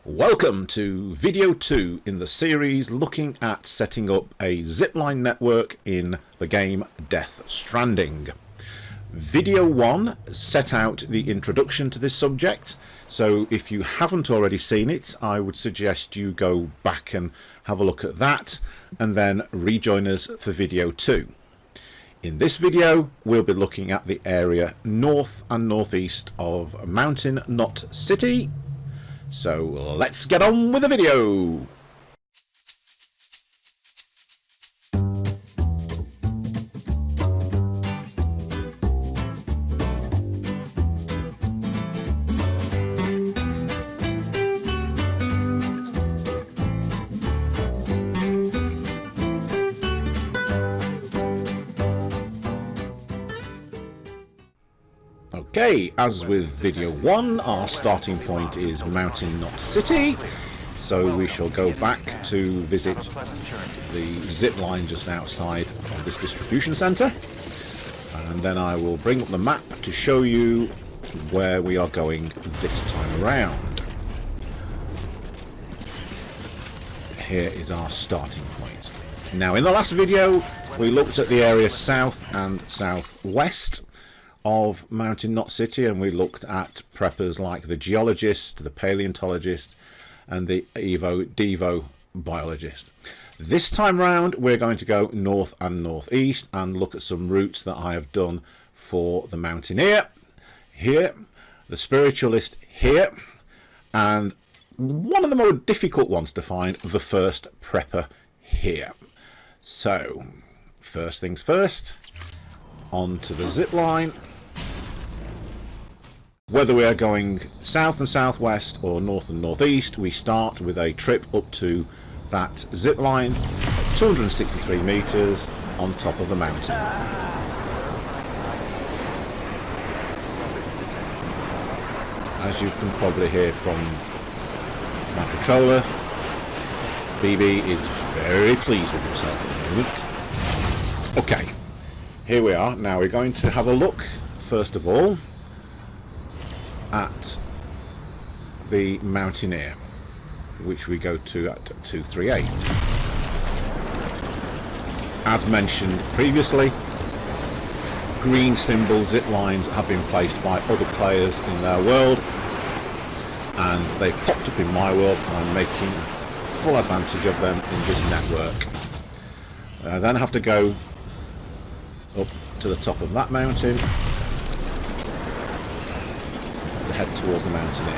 Welcome to video 2 in the series looking at setting up a zipline network in the game Death Stranding. Video 1 set out the introduction to this subject, so if you haven't already seen it, I would suggest you go back and have a look at that and then rejoin us for video 2. In this video we'll be looking at the area north and northeast of Mountain Knot City. So let's get on with the video! Okay, as with video 1, our starting point is Mountain Knot City, so we shall go back to visit the zip line just outside of this distribution centre, and then I will bring up the map to show you where we are going this time around. Here is our starting point. Now, in the last video we looked at the area south and southwest of Mountain Knot City, and we looked at preppers like the geologist, the paleontologist and the Devo biologist. This time round we're going to go north and northeast and look at some routes that I have done for the mountaineer here, the spiritualist here, and one of the more difficult ones to find, the first prepper here. So first things first, on to the zip line. Whether we are going south and southwest or north and northeast, we start with a trip up to that zip line, 263 meters on top of the mountain. As you can probably hear from my controller, BB is very pleased with himself at the moment. Okay, here we are. Now we're going to have a look, first of all, at the Mountaineer, which we go to at 238. As mentioned previously, green symbol zip lines have been placed by other players in their world, and they've popped up in my world, and I'm making full advantage of them in this network. I then have to go up to the top of that mountain, head towards the mountaineer.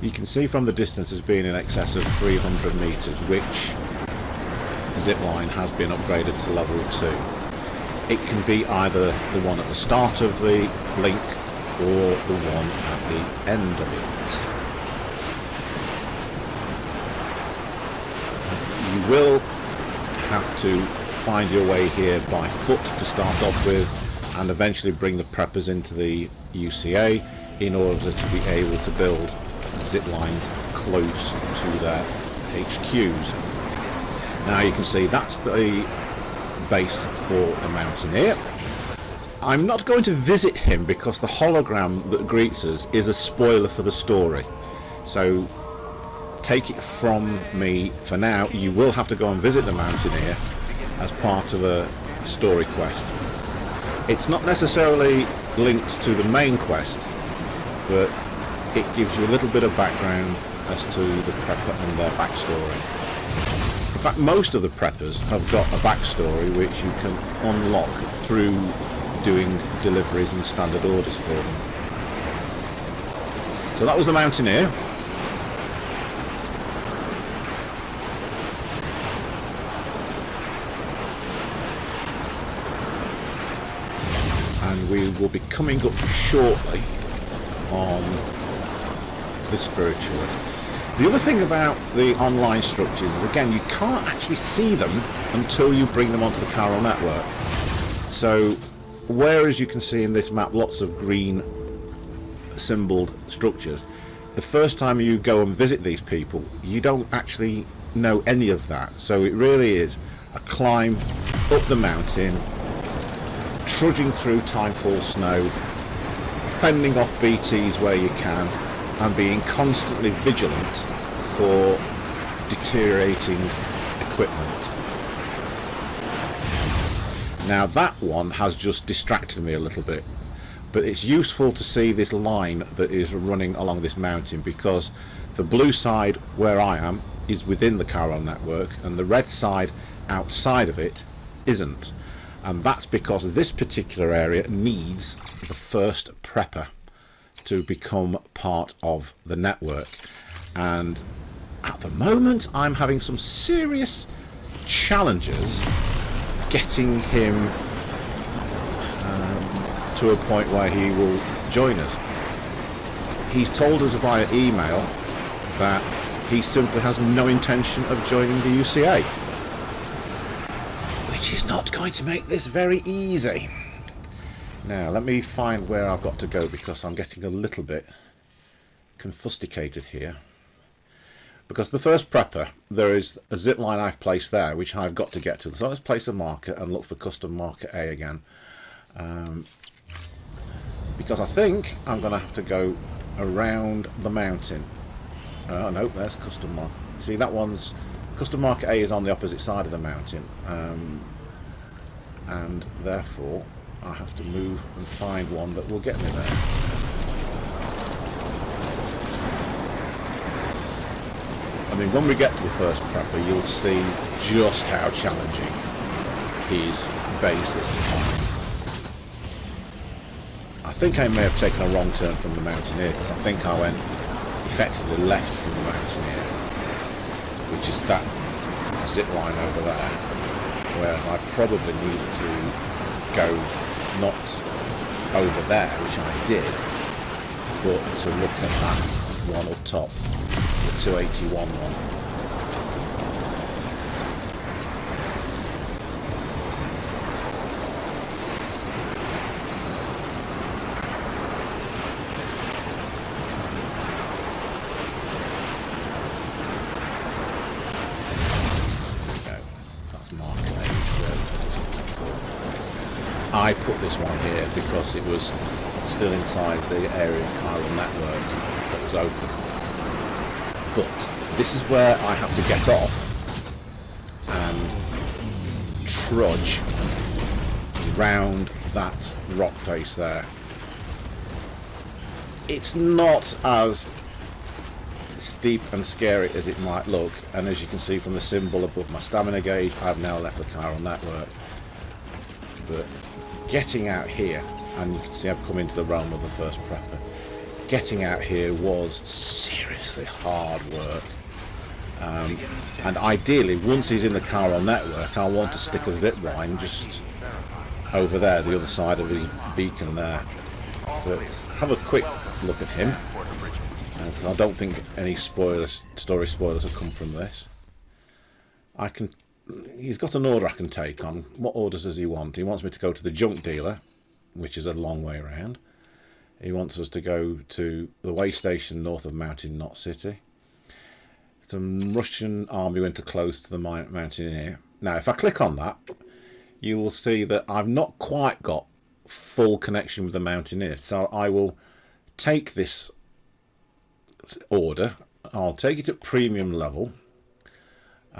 You can see from the distance as being in excess of 300 meters, which zip line has been upgraded to level 2. It can be either the one at the start of the link or the one at the end of it. You will have to find your way here by foot to start off with, and eventually bring the preppers into the UCA in order to be able to build zip lines close to their HQs. Now you can see that's the base for the Mountaineer. I'm not going to visit him because the hologram that greets us is a spoiler for the story, so take it from me for now, you will have to go and visit the Mountaineer as part of a story quest. It's not necessarily linked to the main quest, but it gives you a little bit of background as to the prepper and their backstory. In fact, most of the preppers have got a backstory which you can unlock through doing deliveries and standard orders for them. So that was the Mountaineer. And we will be coming up shortly on the spiritualist. The other thing about the online structures is, again, you can't actually see them until you bring them onto the Chiral network. So whereas you can see in this map lots of green symboled structures, the first time you go and visit these people, you don't actually know any of that. So it really is a climb up the mountain, trudging through timefall snow, fending off BTs where you can, and being constantly vigilant for deteriorating equipment. Now that one has just distracted me a little bit, but it's useful to see this line that is running along this mountain, because the blue side where I am is within the Chiron network and the red side outside of it isn't, and that's because this particular area needs the first prepper to become part of the network. And at the moment I'm having some serious challenges getting him to a point where he will join us. He's told us via email that he simply has no intention of joining the UCA, which is not going to make this very easy. Now let me find where I've got to go, because I'm getting a little bit confusticated here. Because the first prepper, there is a zip line I've placed there which I've got to get to. So let's place a marker and look for custom marker A again, because I think I'm going to have to go around the mountain. Oh no, there's custom marker. See, that one's custom marker A is on the opposite side of the mountain, and therefore I have to move and find one that will get me there. I mean, when we get to the first prepper, you'll see just how challenging his base is to find. I think I may have taken a wrong turn from the mountaineer, because I think I went effectively left from the mountaineer, which is that zip line over there, whereas I probably needed to go not over there, which I did, but to look at that one up top, the 281 one. I put this one here because it was still inside the area of Chiron network that was open. But this is where I have to get off and trudge round that rock face there. It's not as steep and scary as it might look, and as you can see from the symbol above my stamina gauge, I've now left the Chiron network. But getting out here, and you can see I've come into the realm of the first prepper, getting out here was seriously hard work. And ideally, once he's in the Chiron network, I want to stick a zip line just over there, the other side of his beacon there. But have a quick look at him, because I don't think any story spoilers have come from this. He's got an order I can take on. What orders does he want? He wants me to go to the junk dealer, which is a long way around. He wants us to go to the way station north of Mountain Knot City. Some Russian army went to close to the mountaineer. Now, if I click on that, you will see that I've not quite got full connection with the mountaineer. So I will take this order. I'll take it at premium level.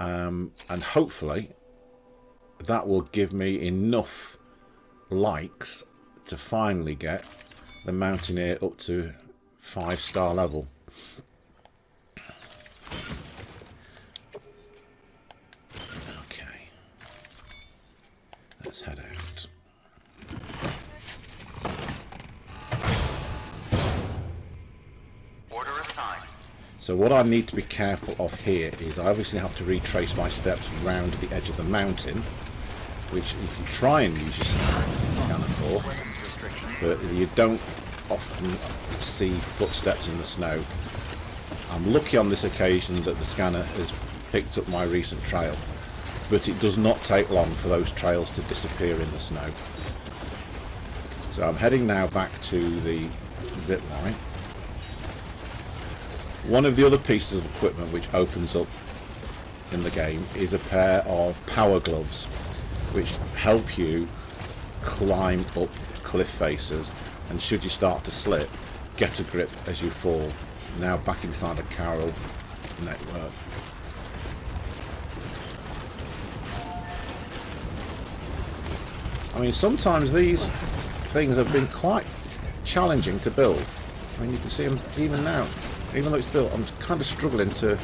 And hopefully that will give me enough likes to finally get the mountaineer up to 5-star level. Okay, let's head out. Order assigned. So what I need to be careful of here is I obviously have to retrace my steps round the edge of the mountain, which you can try and use your scanner for, but you don't often see footsteps in the snow. I'm lucky on this occasion that the scanner has picked up my recent trail, but it does not take long for those trails to disappear in the snow. So I'm heading now back to the zip line. One of the other pieces of equipment which opens up in the game is a pair of power gloves, which help you climb up cliff faces, and should you start to slip, get a grip as you fall. Now back inside the Carol network. I mean, sometimes these things have been quite challenging to build. I mean, you can see them even now. Even though it's built, I'm kind of struggling to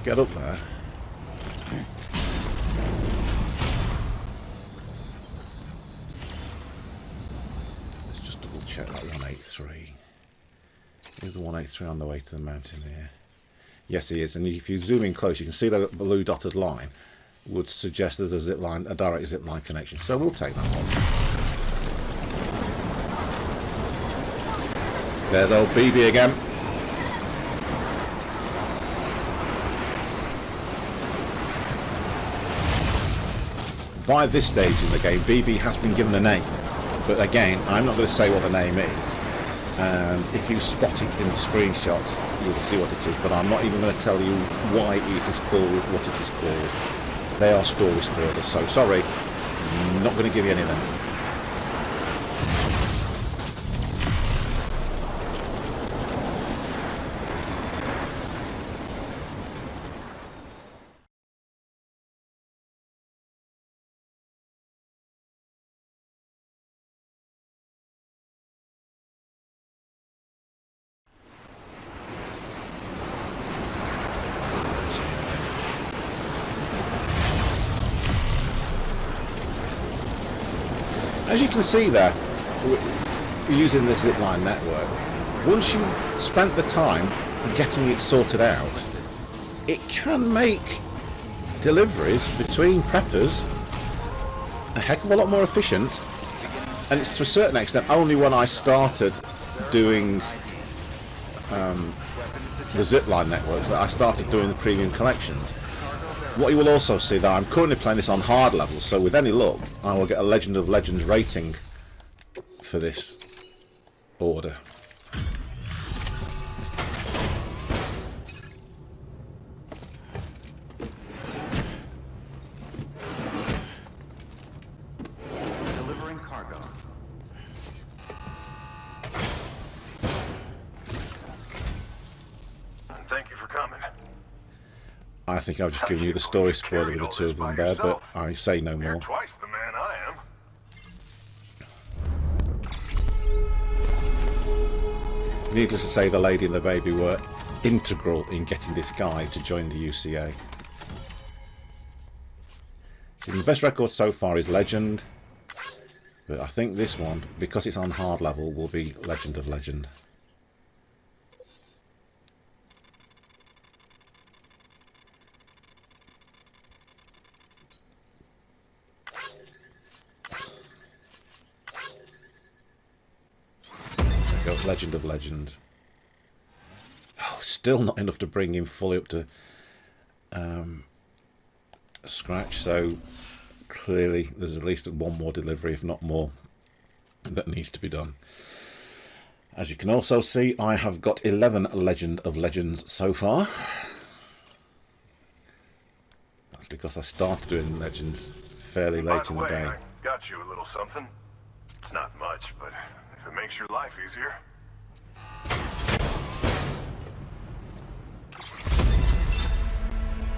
get up there. Let's just double check that 183. Is the 183 on the way to the mountain here? Yes, he is. And if you zoom in close, you can see the blue dotted line would suggest there's a zip line, a direct zip line connection. So we'll take that one. There's old BB again. By this stage in the game, BB has been given a name, but again, I'm not going to say what the name is. And if you spot it in the screenshots, you'll see what it is, but I'm not even going to tell you why it is called what it is called. They are story spoilers, so sorry, I'm not going to give you any of them. As you can see there, using this zipline network, once you've spent the time getting it sorted out, it can make deliveries between preppers a heck of a lot more efficient. And it's to a certain extent only when I started doing the zipline networks that I started doing the premium collections. What you will also see that I'm currently playing this on hard levels, so with any luck I will get a Legend of Legends rating for this order. Delivering cargo. Thank you for coming. I think I've just given you the story spoiler with the two of them there, but I say no more. You're twice the man I am. Needless to say, the lady and the baby were integral in getting this guy to join the UCA. See, the best record so far is Legend, but I think this one, because it's on hard level, will be Legend of Legend. Legend of Legend. Oh, still not enough to bring him fully up to scratch, so clearly there's at least one more delivery, if not more, that needs to be done. As you can also see, I have got 11 Legend of Legends so far. That's because I started doing Legends fairly late in the day. I got you a little something. It's not much, but if it makes your life easier.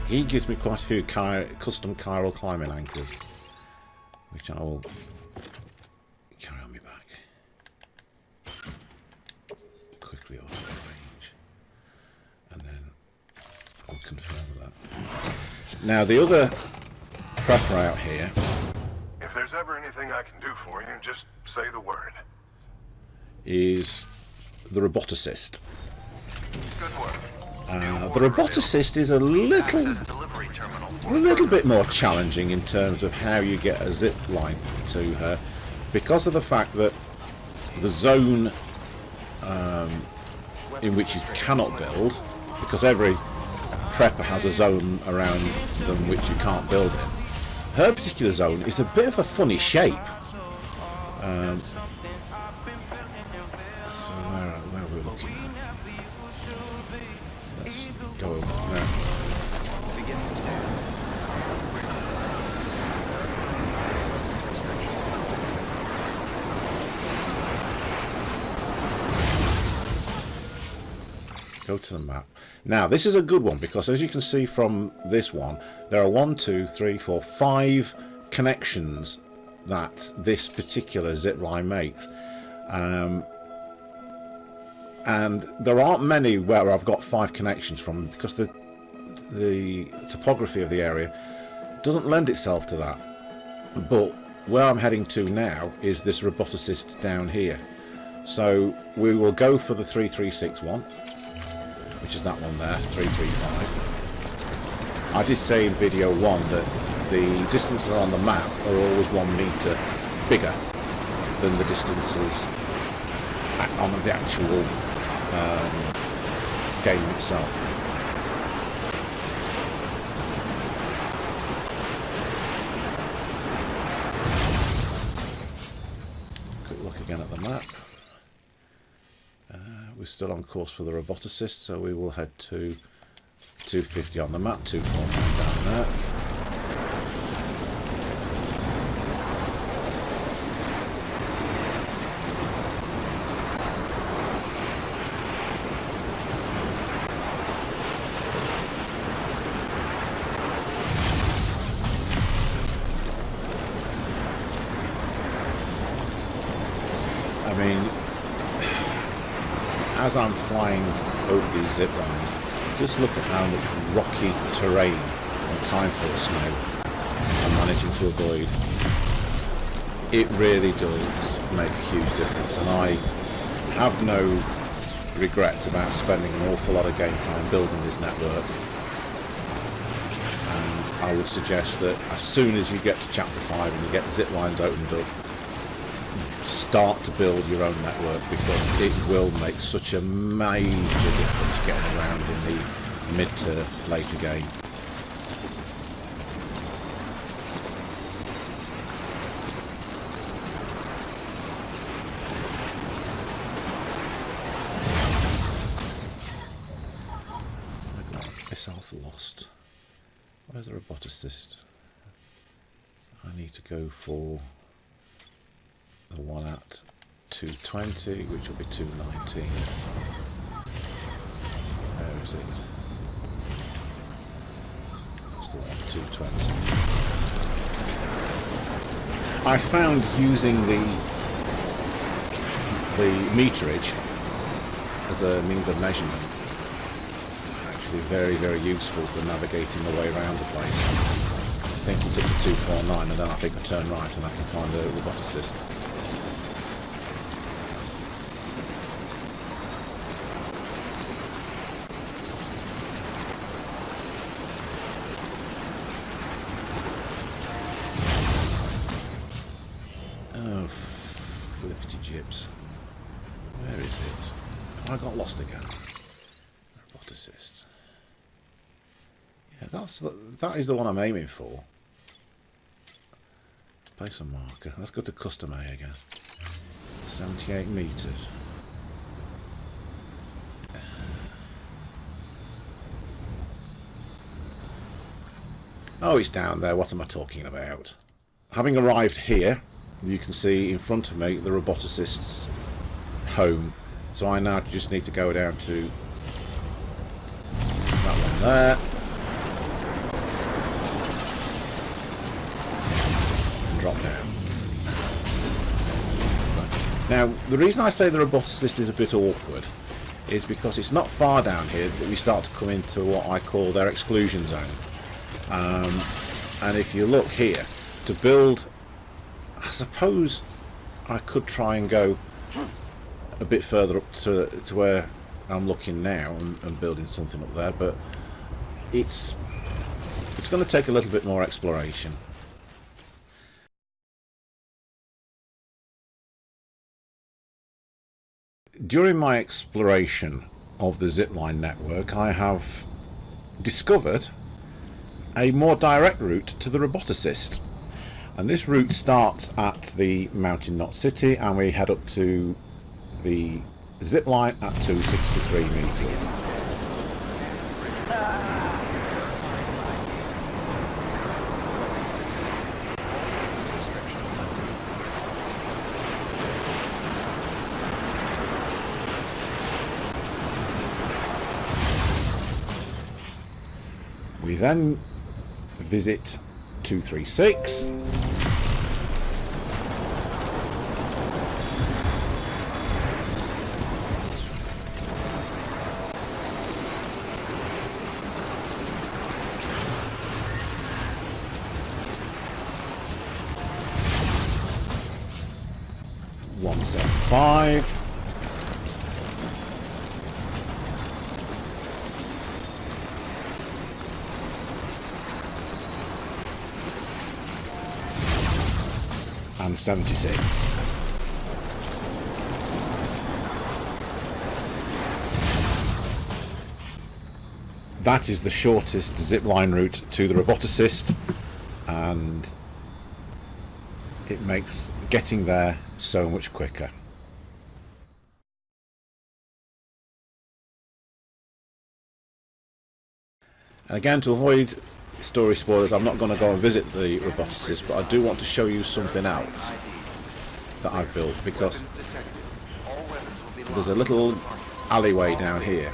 He gives me quite a few custom chiral climbing anchors, which I will carry on me back. Quickly off the range. And then I'll confirm that. Now the other prepper out here. If there's ever anything I can do for you, just say the word. Is the roboticist. Good work. The roboticist is a little bit more challenging in terms of how you get a zip line to her, because of the fact that the zone in which you cannot build, because every prepper has a zone around them which you can't build in. Her particular zone is a bit of a funny shape. So where are we looking at? Go to the map. Now, this is a good one because, as you can see from this one, there are 1, 2, 3, 4, 5 connections that this particular zip line makes. And there aren't many where I've got 5 connections from, because the topography of the area doesn't lend itself to that. But where I'm heading to now is this roboticist down here. So we will go for the 3361, which is that one there, 335. I did say in video 1 that the distances on the map are always 1 metre bigger than the distances on the actual game itself. Quick look again at the map. We're still on course for the roboticist, so we will head to 250 on the map, 249 down there. I mean, as I'm flying over these zip lines, just look at how much rocky terrain and time-force snow I'm managing to avoid. It really does make a huge difference, and I have no regrets about spending an awful lot of game time building this network. And I would suggest that as soon as you get to chapter 5 and you get the zip lines opened up, start to build your own network, because it will make such a major difference getting around in the mid to later game. I got myself lost. Where's the roboticist? I need to go for the one at 220, which will be 219. Where is it? That's the one at 220. I found using the meterage as a means of measurement actually very, very useful for navigating the way around the place. I think it's up to 249, and then I think I turn right and I can find a roboticist. Where is it? Oh, I got lost again. Roboticist. Yeah, that is the one I'm aiming for. Place a marker. Let's go to custom A again. 78 meters. Oh, it's down there. What am I talking about? Having arrived here, you can see in front of me the roboticist's home. So I now just need to go down to that one there and drop down. Now, the reason I say the roboticist is a bit awkward is because it's not far down here that we start to come into what I call their exclusion zone. And if you look here, to build, I suppose I could try and go a bit further up to where I'm looking now and building something up there, but it's going to take a little bit more exploration. During my exploration of the zipline network, I have discovered a more direct route to the roboticist, and this route starts at the Mountain Knot City and we head up to the zip line at 263 meters. We then visit 236. Five. And 76. That is the shortest zipline route to the roboticist, and it makes getting there so much quicker. And again, to avoid story spoilers, I'm not going to go and visit the roboticist, but I do want to show you something else that I've built, because there's a little alleyway down here.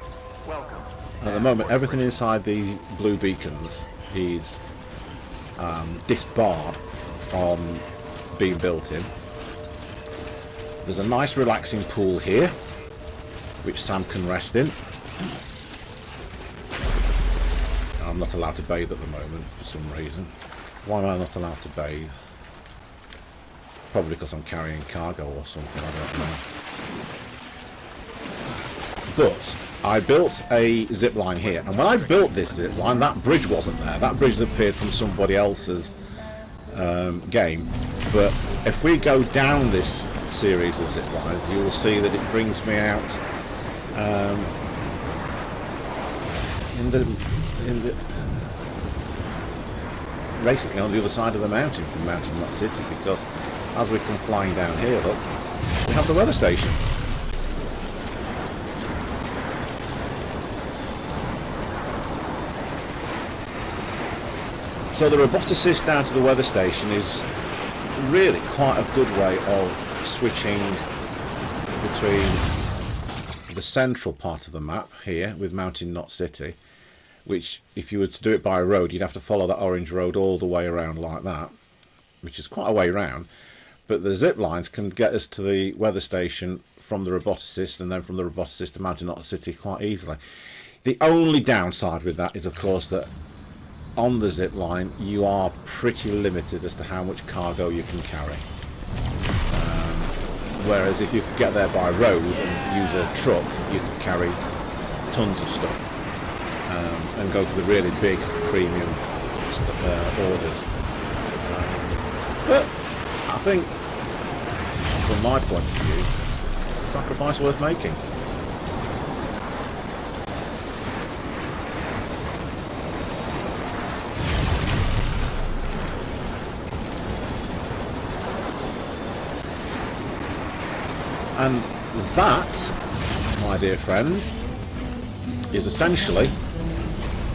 And at the moment, everything inside these blue beacons is disbarred from being built in. There's a nice relaxing pool here, which Sam can rest in. I'm not allowed to bathe at the moment for some reason. Why am I not allowed to bathe? Probably because I'm carrying cargo or something, I don't know. But I built a zip line here, and when I built this zip line, that bridge wasn't there. That bridge appeared from somebody else's game. But if we go down this series of zip lines, you will see that it brings me out basically on the other side of the mountain from Mountain Not City, because as we come flying down here, look, we have the weather station. So the roboticist down to the weather station is really quite a good way of switching between the central part of the map here with Mountain Not City, which if you were to do it by road, you'd have to follow that orange road all the way around like that, which is quite a way round. But the zip lines can get us to the weather station from the roboticist, and then from the roboticist to Mountain Not City quite easily. The only downside with that is, of course, that on the zip line you are pretty limited as to how much cargo you can carry. Whereas if you could get there by road and use a truck, you could carry tons of stuff. And go for the really big premium orders. But I think, from my point of view, it's a sacrifice worth making. And that, my dear friends, is essentially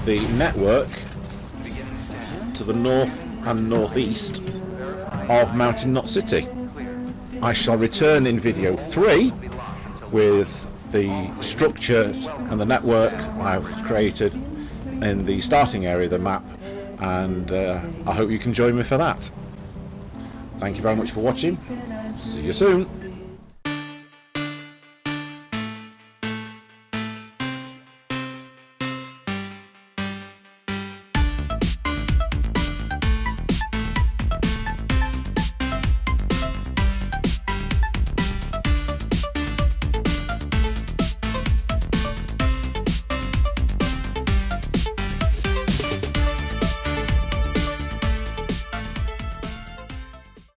the network to the north and northeast of Mountain Not City. I shall return in video 3 with the structures and the network I've created in the starting area of the map, and I hope you can join me for that. Thank you very much for watching. See you soon.